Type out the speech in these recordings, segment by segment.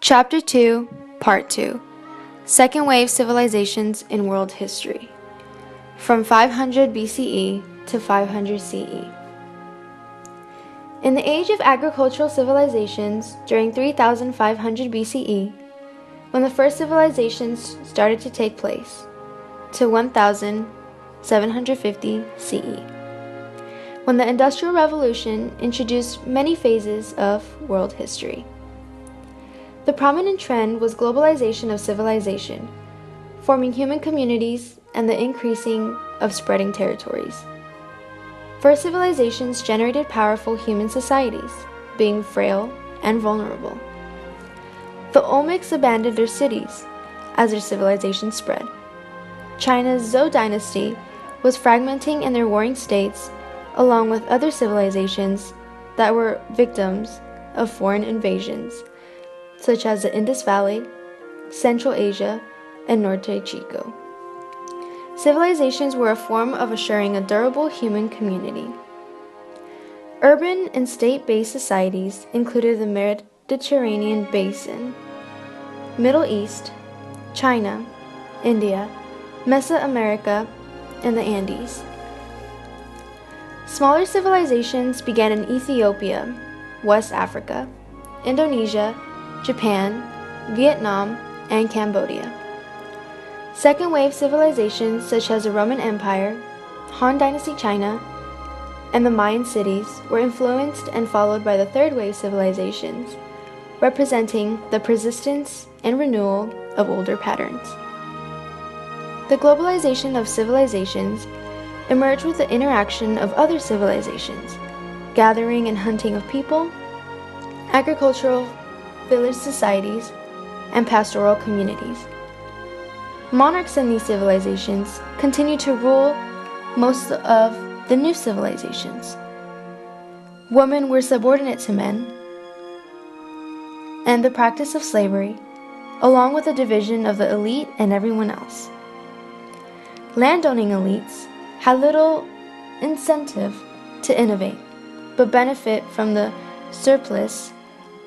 Chapter 2, Part 2, Second Wave Civilizations in World History, from 500 BCE to 500 CE. In the age of agricultural civilizations during 3500 BCE, when the first civilizations started to take place, to 1750 CE, when the Industrial Revolution introduced many phases of world history. The prominent trend was globalization of civilization, forming human communities and the increasing of spreading territories. First civilizations generated powerful human societies, being frail and vulnerable. The Olmecs abandoned their cities as their civilization spread. China's Zhou dynasty was fragmenting in their warring states, along with other civilizations that were victims of foreign invasions, such as the Indus Valley, Central Asia, and Norte Chico. Civilizations were a form of assuring a durable human community. Urban and state-based societies included the Mediterranean Basin, Middle East, China, India, Mesoamerica, and the Andes. Smaller civilizations began in Ethiopia, West Africa, Indonesia, Japan, Vietnam, and Cambodia. Second wave civilizations such as the Roman Empire, Han Dynasty China, and the Mayan cities were influenced and followed by the third wave civilizations, representing the persistence and renewal of older patterns. The globalization of civilizations emerged with the interaction of other civilizations, gathering and hunting of people, agricultural village societies, and pastoral communities. Monarchs in these civilizations continued to rule most of the new civilizations. Women were subordinate to men, and the practice of slavery, along with the division of the elite and everyone else. Landowning elites had little incentive to innovate, but benefit from the surplus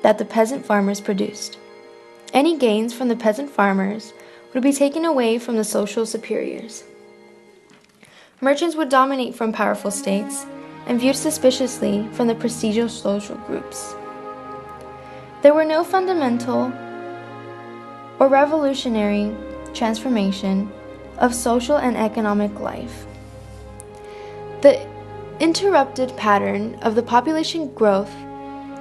that the peasant farmers produced. Any gains from the peasant farmers would be taken away from the social superiors. Merchants would dominate from powerful states and viewed suspiciously from the prestigious social groups. There were no fundamental or revolutionary transformation of social and economic life. The interrupted pattern of the population growth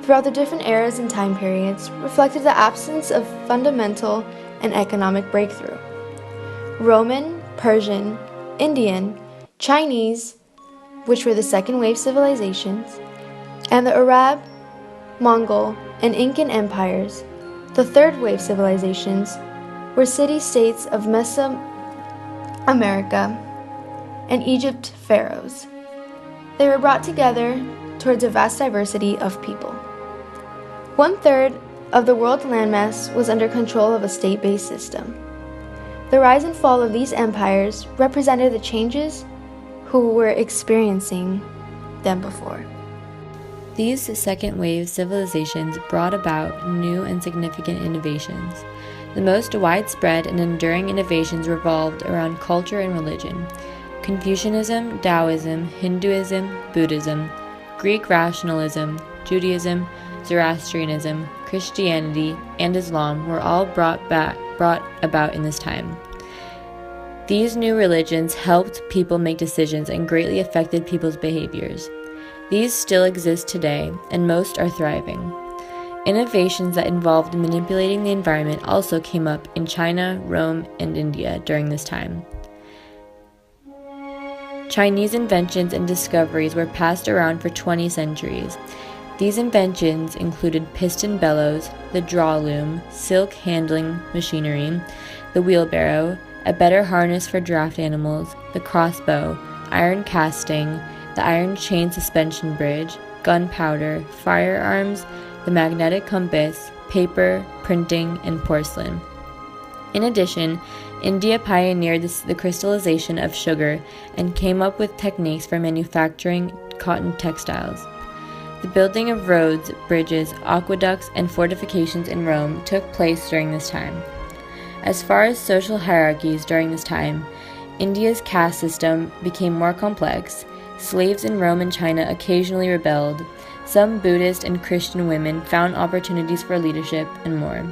throughout the different eras and time periods reflected the absence of fundamental and economic breakthrough. Roman, Persian, Indian, Chinese, which were the second wave civilizations, and the Arab, Mongol, and Incan empires, the third wave civilizations, were city-states of Mesoamerica and Egypt pharaohs. They were brought together towards a vast diversity of people. 1/3 of the world landmass was under control of a state-based system. The rise and fall of these empires represented the changes who were experiencing them before. These second-wave civilizations brought about new and significant innovations. The most widespread and enduring innovations revolved around culture and religion. Confucianism, Taoism, Hinduism, Buddhism, Greek rationalism, Judaism, Zoroastrianism, Christianity, and Islam were all brought about in this time. These new religions helped people make decisions and greatly affected people's behaviors. These still exist today, and most are thriving. Innovations that involved manipulating the environment also came up in China, Rome, and India during this time. Chinese inventions and discoveries were passed around for 20 centuries. These inventions included piston bellows, the draw loom, silk handling machinery, the wheelbarrow, a better harness for draft animals, the crossbow, iron casting, the iron chain suspension bridge, gunpowder, firearms, the magnetic compass, paper, printing, and porcelain. In addition, India pioneered the crystallization of sugar and came up with techniques for manufacturing cotton textiles. The building of roads, bridges, aqueducts, and fortifications in Rome took place during this time. As far as social hierarchies during this time, India's caste system became more complex. Slaves in Rome and China occasionally rebelled. Some Buddhist and Christian women found opportunities for leadership, and more.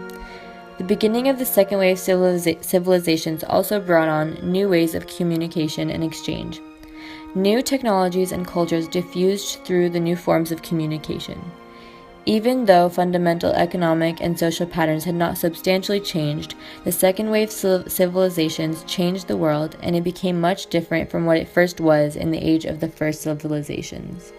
The beginning of the second wave civilizations also brought on new ways of communication and exchange. New technologies and cultures diffused through the new forms of communication. Even though fundamental economic and social patterns had not substantially changed, the second wave civilizations changed the world, and it became much different from what it first was in the age of the first civilizations.